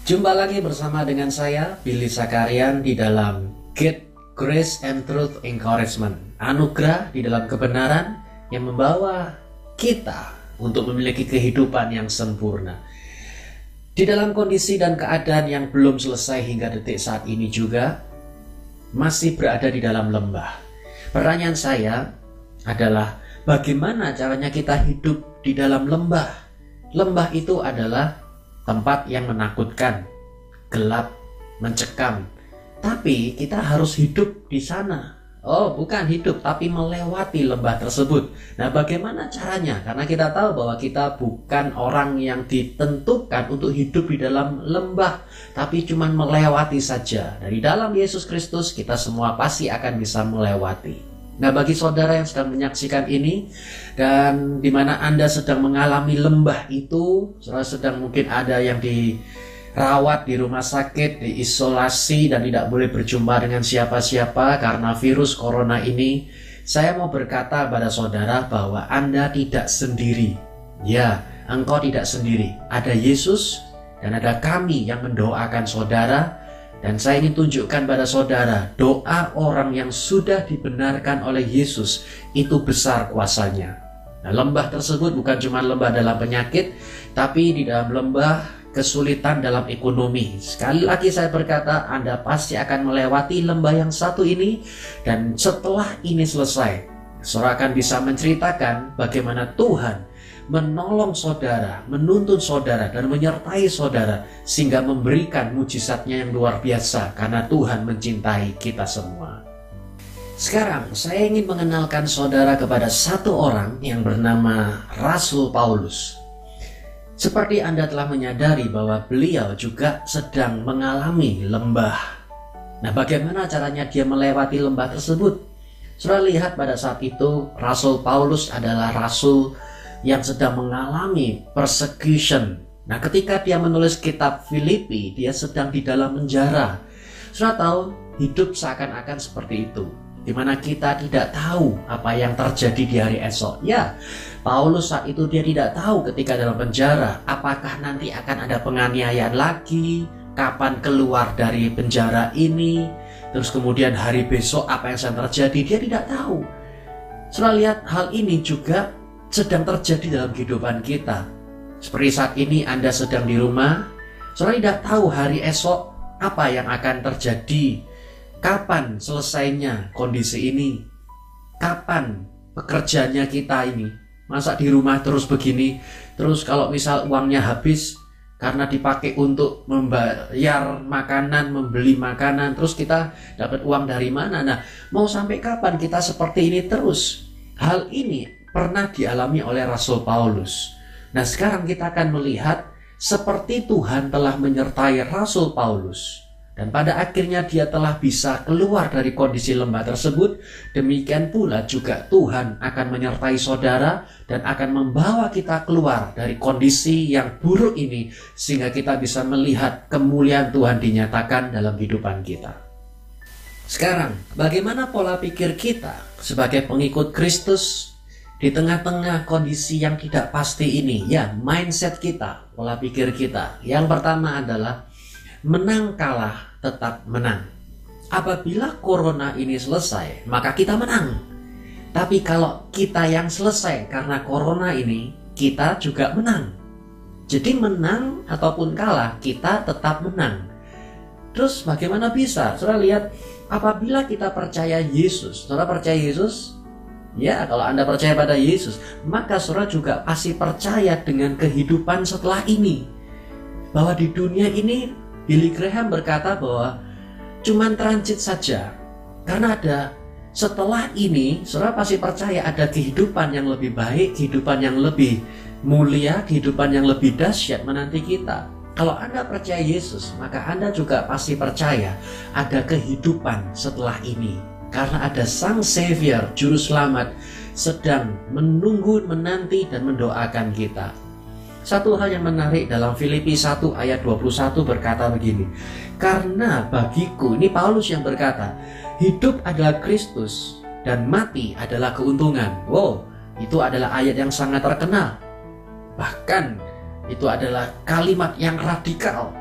Jumpa lagi bersama dengan saya, Billy Sakarian, di dalam Get Grace and Truth Encouragement. Anugerah di dalam kebenaran yang membawa kita untuk memiliki kehidupan yang sempurna. Di dalam kondisi dan keadaan yang belum selesai hingga detik saat ini juga, masih berada di dalam lembah. Pertanyaan saya adalah, bagaimana caranya kita hidup di dalam lembah? Lembah itu adalah tempat yang menakutkan, gelap, mencekam. Tapi kita harus hidup di sana. Oh, bukan hidup, tapi melewati lembah tersebut. Nah, bagaimana caranya? Karena kita tahu bahwa kita bukan orang yang ditentukan untuk hidup di dalam lembah, tapi cuma melewati saja. Dari dalam Yesus Kristus, kita semua pasti akan bisa melewati. Nah, bagi saudara yang sedang menyaksikan ini dan di mana Anda sedang mengalami lembah itu, saudara sedang mungkin ada yang dirawat di rumah sakit, diisolasi dan tidak boleh berjumpa dengan siapa-siapa karena virus corona ini, saya mau berkata pada saudara bahwa Anda tidak sendiri. Ya, engkau tidak sendiri. Ada Yesus dan ada kami yang mendoakan saudara. Dan saya ingin tunjukkan pada saudara, doa orang yang sudah dibenarkan oleh Yesus itu besar kuasanya. Nah, lembah tersebut bukan cuma lembah dalam penyakit, tapi di dalam lembah kesulitan dalam ekonomi. Sekali lagi saya berkata, Anda pasti akan melewati lembah yang satu ini. Dan setelah ini selesai, saudara akan bisa menceritakan bagaimana Tuhan menolong saudara, menuntun saudara, dan menyertai saudara sehingga memberikan mujizatnya yang luar biasa karena Tuhan mencintai kita semua. Sekarang saya ingin mengenalkan saudara kepada satu orang yang bernama Rasul Paulus. Seperti Anda telah menyadari bahwa beliau juga sedang mengalami lembah. Nah, bagaimana caranya dia melewati lembah tersebut? Saudara lihat pada saat itu Rasul Paulus adalah rasul yang sedang mengalami persecution. Nah, ketika dia menulis kitab Filipi, dia sedang di dalam penjara. Sudah tahu, hidup seakan-akan seperti itu, di mana kita tidak tahu apa yang terjadi di hari esok. Ya, Paulus saat itu dia tidak tahu ketika dalam penjara, apakah nanti akan ada penganiayaan lagi, kapan keluar dari penjara ini, terus kemudian hari besok apa yang akan terjadi, dia tidak tahu. Sudah lihat, hal ini juga sedang terjadi dalam kehidupan kita. Seperti saat ini Anda sedang di rumah, saudara tidak tahu hari esok apa yang akan terjadi, kapan selesainya kondisi ini, kapan pekerjaannya kita ini. Masa di rumah terus begini, terus kalau misal uangnya habis karena dipakai untuk membayar makanan, membeli makanan, terus kita dapat uang dari mana? Nah, mau sampai kapan kita seperti ini terus? Hal ini pernah dialami oleh Rasul Paulus. Nah, sekarang kita akan melihat seperti Tuhan telah menyertai Rasul Paulus. Dan pada akhirnya dia telah bisa keluar dari kondisi lembah tersebut. Demikian pula juga Tuhan akan menyertai saudara dan akan membawa kita keluar dari kondisi yang buruk ini, sehingga kita bisa melihat kemuliaan Tuhan dinyatakan dalam kehidupan kita. Sekarang, bagaimana pola pikir kita sebagai pengikut Kristus di tengah-tengah kondisi yang tidak pasti ini? Ya, mindset kita, pola pikir kita. Yang pertama adalah menang kalah tetap menang. Apabila corona ini selesai, maka kita menang. Tapi kalau kita yang selesai karena corona ini, kita juga menang. Jadi menang ataupun kalah, kita tetap menang. Terus bagaimana bisa? Saudara lihat, apabila kita percaya Yesus, saudara percaya Yesus? Ya, kalau Anda percaya pada Yesus, maka saudara juga pasti percaya dengan kehidupan setelah ini. Bahwa di dunia ini, Billy Graham berkata bahwa cuman transit saja. Karena ada setelah ini, saudara pasti percaya ada kehidupan yang lebih baik, kehidupan yang lebih mulia, kehidupan yang lebih dahsyat menanti kita. Kalau Anda percaya Yesus, maka Anda juga pasti percaya ada kehidupan setelah ini. Karena ada Sang Savior, Juru Selamat, sedang menunggu, menanti, dan mendoakan kita. Satu hal yang menarik dalam Filipi 1 ayat 21 berkata begini, karena bagiku, ini Paulus yang berkata, hidup adalah Kristus dan mati adalah keuntungan. Wow, itu adalah ayat yang sangat terkenal. Bahkan itu adalah kalimat yang radikal.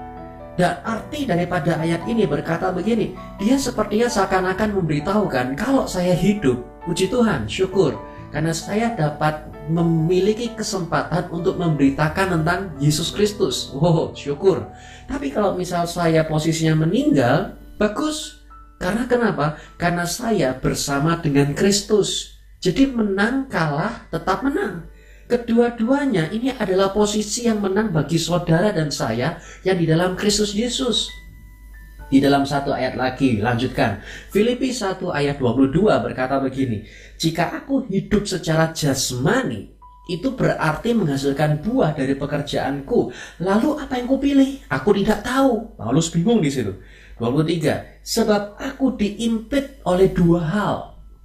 Dan arti daripada ayat ini berkata begini, dia sepertinya seakan-akan memberitahukan kalau saya hidup, puji Tuhan, syukur, karena saya dapat memiliki kesempatan untuk memberitakan tentang Yesus Kristus. Wow, syukur. Tapi kalau misal saya posisinya meninggal, bagus. Karena kenapa? Karena saya bersama dengan Kristus. Jadi menang kalah tetap menang. Kedua-duanya ini adalah posisi yang menang bagi saudara dan saya yang di dalam Kristus Yesus. Di dalam satu ayat lagi, lanjutkan. Filipi 1 ayat 22 berkata begini, jika aku hidup secara jasmani, itu berarti menghasilkan buah dari pekerjaanku. Lalu apa yang kupilih? Aku tidak tahu. Paulus bingung di situ. 23, sebab aku diimpit oleh dua hal,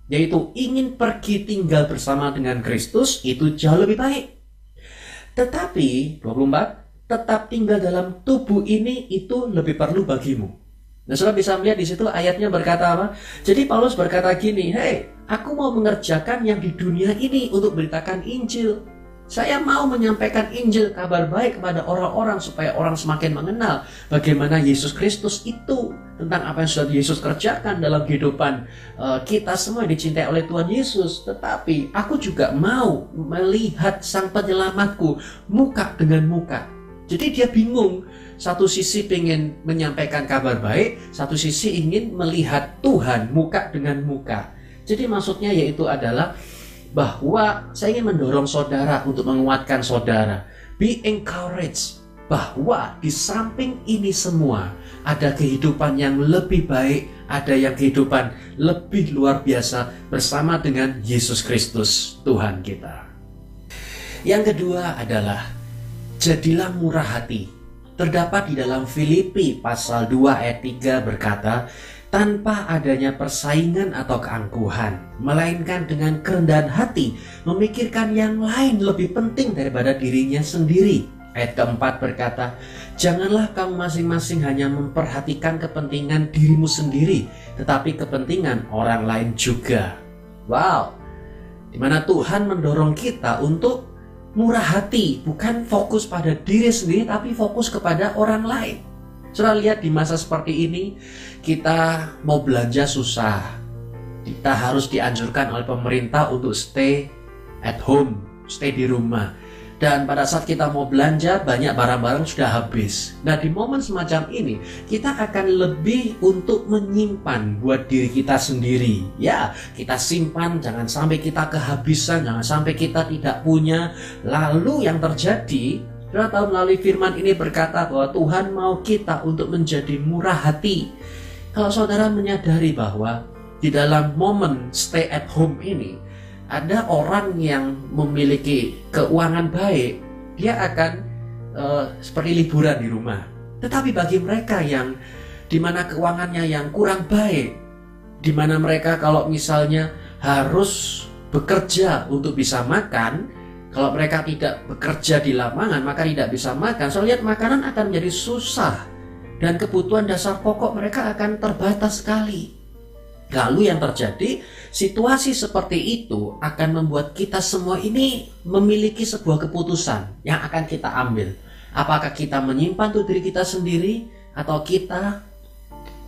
yaitu ingin pergi tinggal bersama dengan Kristus, itu jauh lebih baik. Tetapi 24, tetap tinggal dalam tubuh ini itu lebih perlu bagimu. Nah, saudara bisa melihat di situ ayatnya berkata apa? Jadi Paulus berkata gini, hey, aku mau mengerjakan yang di dunia ini untuk beritakan Injil. Saya mau menyampaikan Injil, kabar baik kepada orang-orang supaya orang semakin mengenal bagaimana Yesus Kristus itu, tentang apa yang sudah Yesus kerjakan dalam kehidupan kita semua dicintai oleh Tuhan Yesus. Tetapi aku juga mau melihat Sang Penyelamatku muka dengan muka. Jadi dia bingung, satu sisi ingin menyampaikan kabar baik, satu sisi ingin melihat Tuhan muka dengan muka. Jadi maksudnya yaitu adalah bahwa saya ingin mendorong saudara untuk menguatkan saudara. Be encouraged bahwa di samping ini semua ada kehidupan yang lebih baik, ada yang kehidupan lebih luar biasa bersama dengan Yesus Kristus Tuhan kita. Yang kedua adalah jadilah murah hati. Terdapat di dalam Filipi pasal 2 ayat 3 berkata, tanpa adanya persaingan atau keangkuhan, melainkan dengan kerendahan hati, memikirkan yang lain lebih penting daripada dirinya sendiri. Ayat keempat berkata, janganlah kamu masing-masing hanya memperhatikan kepentingan dirimu sendiri, tetapi kepentingan orang lain juga. Wow, dimana Tuhan mendorong kita untuk murah hati, bukan fokus pada diri sendiri, tapi fokus kepada orang lain. Saudara lihat di masa seperti ini, kita mau belanja susah. Kita harus dianjurkan oleh pemerintah untuk stay at home, stay di rumah. Dan pada saat kita mau belanja, banyak barang-barang sudah habis. Nah, di momen semacam ini, kita akan lebih untuk menyimpan buat diri kita sendiri. Ya, kita simpan, jangan sampai kita kehabisan, jangan sampai kita tidak punya. Lalu yang terjadi, saudara tahu melalui firman ini berkata bahwa Tuhan mau kita untuk menjadi murah hati. Kalau saudara menyadari bahwa di dalam momen stay at home ini, ada orang yang memiliki keuangan baik, dia akan seperti liburan di rumah. Tetapi bagi mereka yang dimana keuangannya yang kurang baik, dimana mereka kalau misalnya harus bekerja untuk bisa makan, kalau mereka tidak bekerja di lapangan maka tidak bisa makan. Saya lihat makanan akan menjadi susah dan kebutuhan dasar pokok mereka akan terbatas sekali. Lalu yang terjadi, situasi seperti itu akan membuat kita semua ini memiliki sebuah keputusan yang akan kita ambil. Apakah kita menyimpan untuk diri kita sendiri, atau kita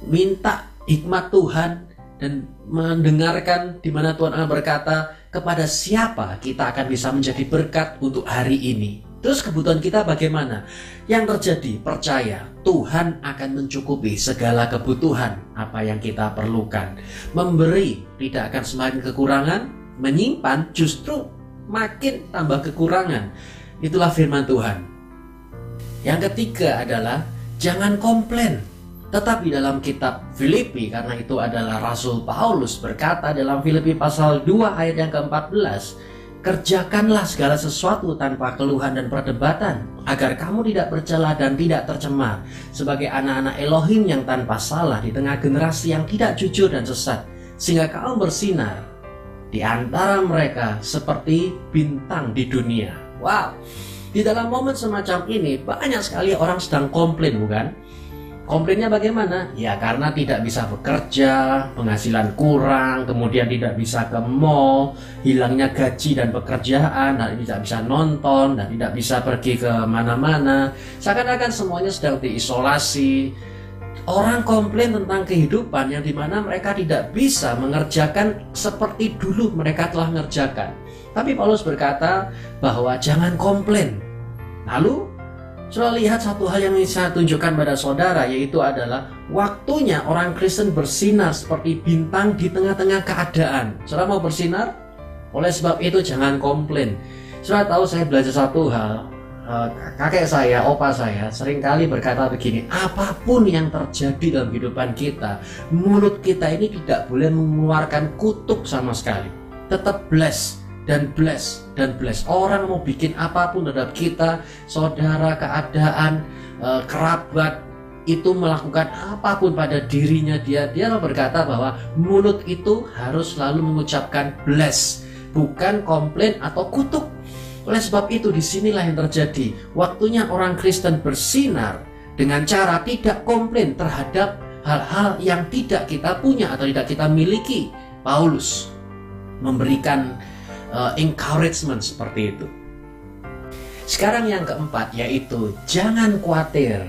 minta hikmat Tuhan dan mendengarkan di mana Tuhan akan berkata kepada siapa kita akan bisa menjadi berkat untuk hari ini. Terus kebutuhan kita bagaimana? Yang terjadi, percaya Tuhan akan mencukupi segala kebutuhan apa yang kita perlukan. Memberi tidak akan semakin kekurangan, menyimpan justru makin tambah kekurangan. Itulah firman Tuhan. Yang ketiga adalah jangan komplain. Tetap di dalam kitab Filipi, karena itu adalah Rasul Paulus berkata dalam Filipi pasal 2 ayat yang ke-14, kerjakanlah segala sesuatu tanpa keluhan dan perdebatan, agar kamu tidak bercela dan tidak tercemar, sebagai anak-anak Elohim yang tanpa salah di tengah generasi yang tidak jujur dan sesat, sehingga kamu bersinar di antara mereka seperti bintang di dunia. Wow, di dalam momen semacam ini banyak sekali orang sedang komplain, bukan? Komplainnya bagaimana? Ya karena tidak bisa bekerja, penghasilan kurang, kemudian tidak bisa ke mall, hilangnya gaji dan pekerjaan, dan tidak bisa nonton, dan tidak bisa pergi ke mana-mana. Seakan-akan semuanya sedang diisolasi. Orang komplain tentang kehidupan yang dimana mereka tidak bisa mengerjakan seperti dulu mereka telah mengerjakan. Tapi Paulus berkata bahwa jangan komplain. Lalu saudara lihat satu hal yang saya tunjukkan pada saudara, yaitu adalah waktunya orang Kristen bersinar seperti bintang di tengah-tengah keadaan. Saudara mau bersinar? Oleh sebab itu jangan komplain. Saudara tahu, saya belajar satu hal. Kakek saya, opa saya seringkali berkata begini, apapun yang terjadi dalam kehidupan kita, mulut kita ini tidak boleh mengeluarkan kutuk sama sekali. Tetap bless dan bless dan bless. Orang mau bikin apapun terhadap kita, saudara, keadaan, kerabat, itu melakukan apapun pada dirinya, dia berkata bahwa mulut itu harus selalu mengucapkan bless, bukan komplain atau kutuk. Oleh sebab itu disinilah yang terjadi. Waktunya orang Kristen bersinar dengan cara tidak komplain terhadap hal-hal yang tidak kita punya atau tidak kita miliki. Paulus memberikan encouragement seperti itu. Sekarang yang keempat, yaitu jangan khawatir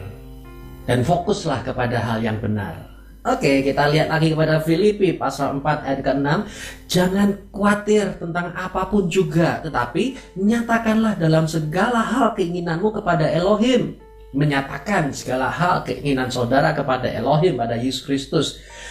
dan fokuslah kepada hal yang benar. Oke, kita lihat lagi kepada Filipi pasal 4 ayat ke-6. Jangan khawatir tentang apapun juga, tetapi nyatakanlah dalam segala hal keinginanmu kepada Elohim. Menyatakan segala hal keinginan saudara kepada Elohim, pada Yesus Kristus,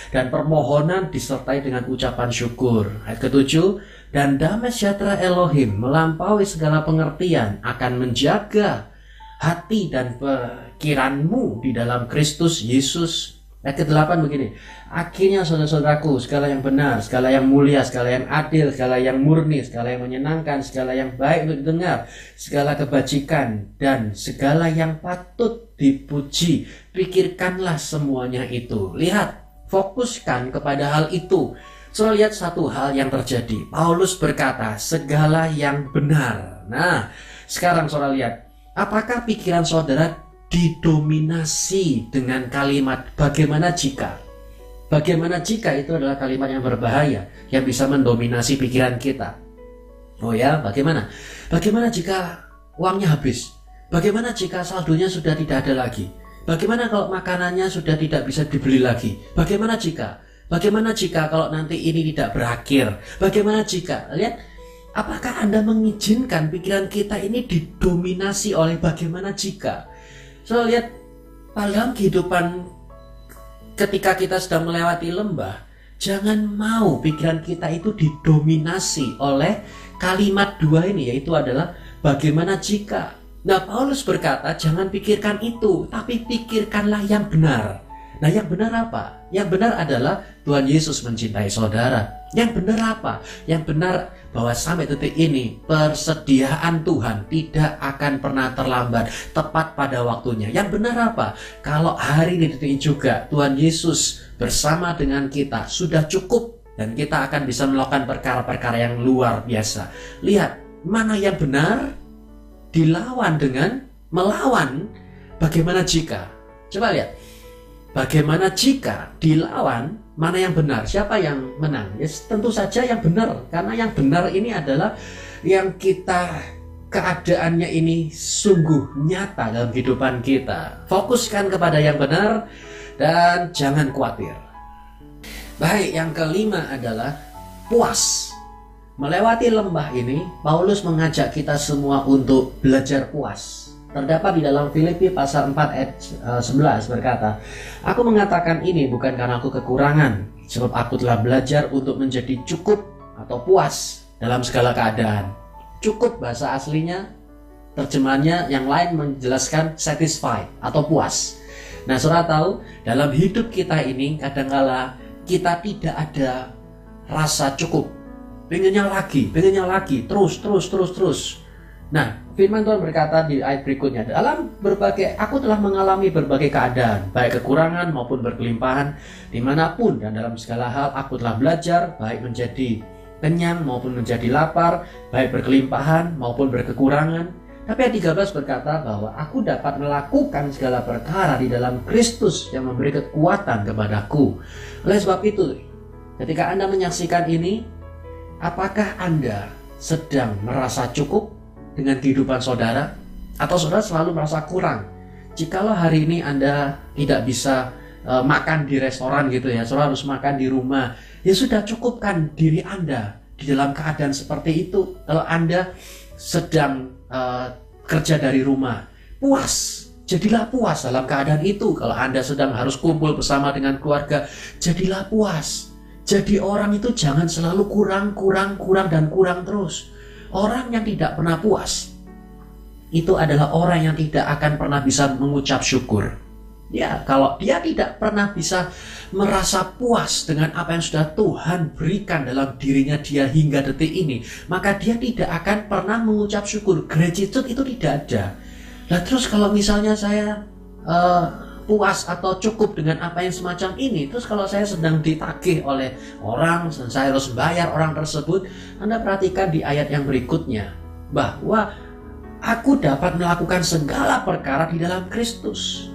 dan permohonan disertai dengan ucapan syukur. Ayat ke-7, dan damai sejahtera Elohim melampaui segala pengertian akan menjaga hati dan pikiranmu di dalam Kristus Yesus. Ayat ke-8 begini, akhirnya saudara-saudaraku, segala yang benar, segala yang mulia, segala yang adil, segala yang murni, segala yang menyenangkan, segala yang baik untuk didengar, segala kebajikan, dan segala yang patut dipuji, pikirkanlah semuanya itu. Lihat, fokuskan kepada hal itu. Saudara lihat satu hal yang terjadi. Paulus berkata, segala yang benar. Nah, sekarang saudara lihat, apakah pikiran saudara didominasi dengan kalimat bagaimana jika? Bagaimana jika itu adalah kalimat yang berbahaya, yang bisa mendominasi pikiran kita. Oh ya, bagaimana? Bagaimana jika uangnya habis? Bagaimana jika saldonya sudah tidak ada lagi? Bagaimana kalau makanannya sudah tidak bisa dibeli lagi? Bagaimana jika? Bagaimana jika kalau nanti ini tidak berakhir? Bagaimana jika? Lihat, apakah Anda mengizinkan pikiran kita ini didominasi oleh bagaimana jika? So lihat, dalam kehidupan ketika kita sedang melewati lembah, jangan mau pikiran kita itu didominasi oleh kalimat dua ini, yaitu adalah bagaimana jika. Nah, Paulus berkata jangan pikirkan itu, tapi pikirkanlah yang benar. Nah, yang benar apa? Yang benar adalah Tuhan Yesus mencintai saudara. Yang benar apa? Yang benar bahwa sampai detik ini persediaan Tuhan tidak akan pernah terlambat, tepat pada waktunya. Yang benar apa? Kalau hari ini detik ini juga Tuhan Yesus bersama dengan kita sudah cukup, dan kita akan bisa melakukan perkara-perkara yang luar biasa. Lihat, mana yang benar dilawan dengan melawan bagaimana jika. Coba lihat, bagaimana jika dilawan mana yang benar, siapa yang menang? Ya, tentu saja yang benar, karena yang benar ini adalah yang kita keadaannya ini sungguh nyata dalam kehidupan kita. Fokuskan kepada yang benar dan jangan khawatir. Baik, yang kelima adalah puas. Melewati lembah ini, Paulus mengajak kita semua untuk belajar puas. Terdapat di dalam Filipi pasal 4 ayat 11 berkata, aku mengatakan ini bukan karena aku kekurangan, sebab aku telah belajar untuk menjadi cukup atau puas dalam segala keadaan. Cukup bahasa aslinya, terjemahannya yang lain menjelaskan satisfied atau puas. Nah, saudara tahu, dalam hidup kita ini kadangkala kita tidak ada rasa cukup. Pengennya lagi, terus. Nah, firman Tuhan berkata di ayat berikutnya, aku telah mengalami berbagai keadaan, baik kekurangan maupun berkelimpahan, dimanapun dan dalam segala hal aku telah belajar, baik menjadi kenyang maupun menjadi lapar, baik berkelimpahan maupun berkekurangan. Tapi ayat 13 berkata bahwa aku dapat melakukan segala perkara di dalam Kristus yang memberi kekuatan kepadaku. Oleh sebab itu, ketika Anda menyaksikan ini, apakah Anda sedang merasa cukup dengan kehidupan saudara? Atau saudara selalu merasa kurang? Jikalau hari ini Anda tidak bisa makan di restoran gitu ya, saudara harus makan di rumah, ya sudah, cukupkan diri Anda di dalam keadaan seperti itu. Kalau Anda sedang kerja dari rumah, puas, jadilah puas dalam keadaan itu. Kalau Anda sedang harus kumpul bersama dengan keluarga, jadilah puas. Jadi orang itu jangan selalu kurang dan kurang terus. Orang yang tidak pernah puas itu adalah orang yang tidak akan pernah bisa mengucap syukur. Ya, kalau dia tidak pernah bisa merasa puas dengan apa yang sudah Tuhan berikan dalam dirinya dia hingga detik ini, maka dia tidak akan pernah mengucap syukur. Gratitude itu tidak ada. Nah terus kalau misalnya saya puas atau cukup dengan apa yang semacam ini, terus kalau saya sedang ditagih oleh orang dan saya harus bayar orang tersebut, Anda perhatikan di ayat yang berikutnya bahwa aku dapat melakukan segala perkara di dalam Kristus.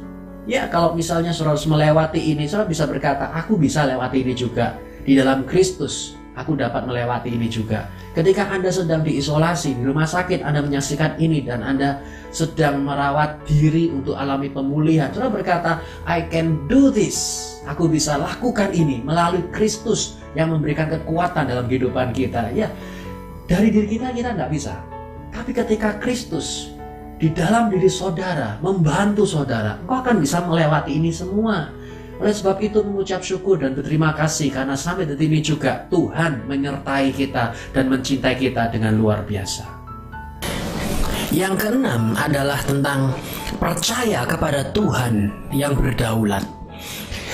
Ya, kalau misalnya saudara harus melewati ini, saudara bisa berkata, aku bisa lewati ini juga. Di dalam Kristus, aku dapat melewati ini juga. Ketika Anda sedang diisolasi, di rumah sakit, Anda menyaksikan ini, dan Anda sedang merawat diri untuk alami pemulihan, saudara berkata, I can do this. Aku bisa lakukan ini melalui Kristus yang memberikan kekuatan dalam kehidupan kita. Ya, dari diri kita nggak bisa. Tapi ketika Kristus di dalam diri saudara, membantu saudara, engkau akan bisa melewati ini semua. Oleh sebab itu mengucap syukur dan berterima kasih karena sampai detik ini juga Tuhan menyertai kita dan mencintai kita dengan luar biasa. Yang keenam adalah tentang percaya kepada Tuhan yang berdaulat.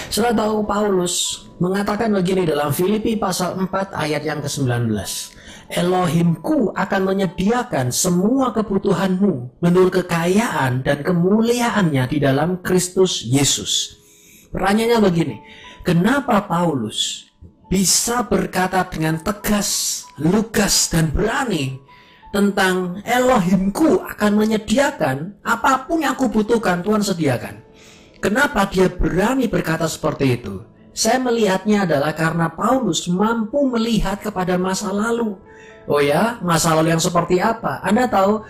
Saudara tahu Paulus mengatakan begini dalam Filipi pasal 4 ayat yang ke-19. Elohimku akan menyediakan semua kebutuhanmu menurut kekayaan dan kemuliaannya di dalam Kristus Yesus. Pertanyaannya begini, kenapa Paulus bisa berkata dengan tegas, lugas, dan berani tentang Elohimku akan menyediakan apapun yang aku butuhkan, Tuhan sediakan? Kenapa dia berani berkata seperti itu? Saya melihatnya adalah karena Paulus mampu melihat kepada masa lalu. Oh ya, masa lalu yang seperti apa? Anda tahu,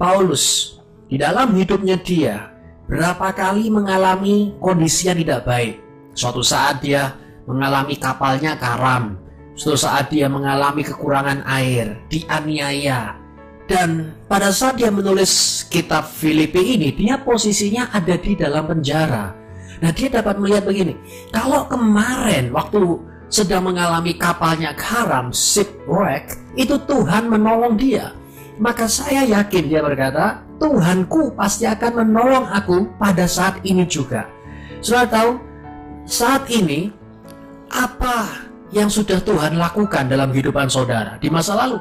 Paulus di dalam hidupnya dia berapa kali mengalami kondisi yang tidak baik. Suatu saat dia mengalami kapalnya karam. Suatu saat dia mengalami kekurangan air, dianiaya. Dan pada saat dia menulis kitab Filipi ini, dia posisinya ada di dalam penjara. Nah, dia dapat melihat begini, kalau kemarin waktu sedang mengalami kapalnya karam, shipwreck, itu Tuhan menolong dia. Maka saya yakin, dia berkata, Tuhanku pasti akan menolong aku pada saat ini juga. Saudara tahu, saat ini, apa yang sudah Tuhan lakukan dalam kehidupan saudara di masa lalu?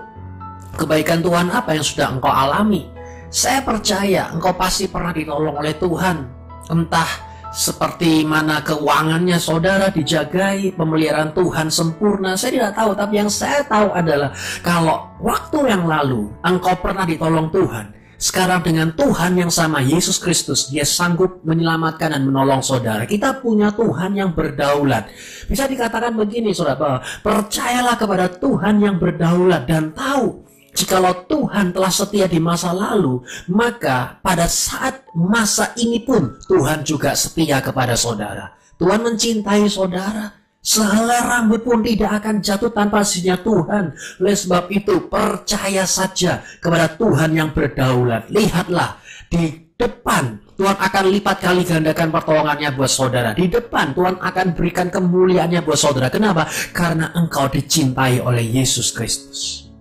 Kebaikan Tuhan apa yang sudah engkau alami? Saya percaya engkau pasti pernah ditolong oleh Tuhan. Entah seperti mana keuangannya saudara dijagai, pemeliharaan Tuhan sempurna, saya tidak tahu. Tapi yang saya tahu adalah kalau waktu yang lalu engkau pernah ditolong Tuhan, sekarang dengan Tuhan yang sama, Yesus Kristus, dia sanggup menyelamatkan dan menolong saudara. Kita punya Tuhan yang berdaulat. Bisa dikatakan begini saudara, bahwa percayalah kepada Tuhan yang berdaulat dan tahu jikalau Tuhan telah setia di masa lalu, maka pada saat masa ini pun Tuhan juga setia kepada saudara. Tuhan mencintai saudara. Sehelai rambut pun tidak akan jatuh tanpa izinnya Tuhan. Oleh sebab itu, percaya saja kepada Tuhan yang berdaulat. Lihatlah, di depan Tuhan akan lipat kali gandakan pertolongannya buat saudara. Di depan Tuhan akan berikan kemuliaannya buat saudara. Kenapa? Karena engkau dicintai oleh Yesus Kristus.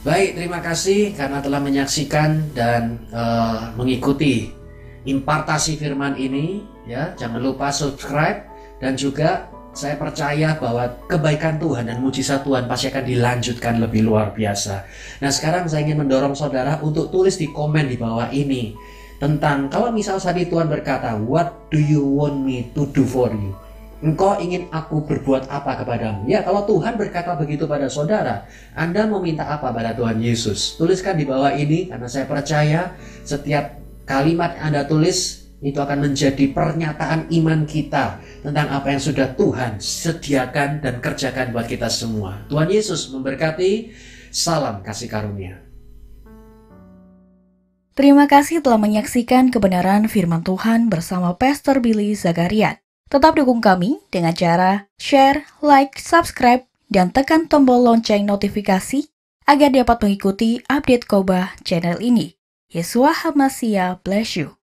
Baik, terima kasih karena telah menyaksikan dan mengikuti impartasi firman ini. Ya, jangan lupa subscribe, dan juga saya percaya bahwa kebaikan Tuhan dan mujizat Tuhan pasti akan dilanjutkan lebih luar biasa. Nah, sekarang saya ingin mendorong saudara untuk tulis di komen di bawah ini tentang kalau misal tadi Tuhan berkata, what do you want me to do for you? engkau ingin aku berbuat apa kepadamu? Ya, kalau Tuhan berkata begitu pada saudara, Anda mau minta apa pada Tuhan Yesus? Tuliskan di bawah ini, karena saya percaya setiap kalimat yang Anda tulis itu akan menjadi pernyataan iman kita tentang apa yang sudah Tuhan sediakan dan kerjakan buat kita semua. Tuhan Yesus memberkati. Salam kasih karunia. Terima kasih telah menyaksikan kebenaran firman Tuhan bersama Pastor Billy Zacharian. Tetap dukung kami dengan cara share, like, subscribe, dan tekan tombol lonceng notifikasi agar dapat mengikuti update khotbah channel ini. Yesua HaMashiach bless you.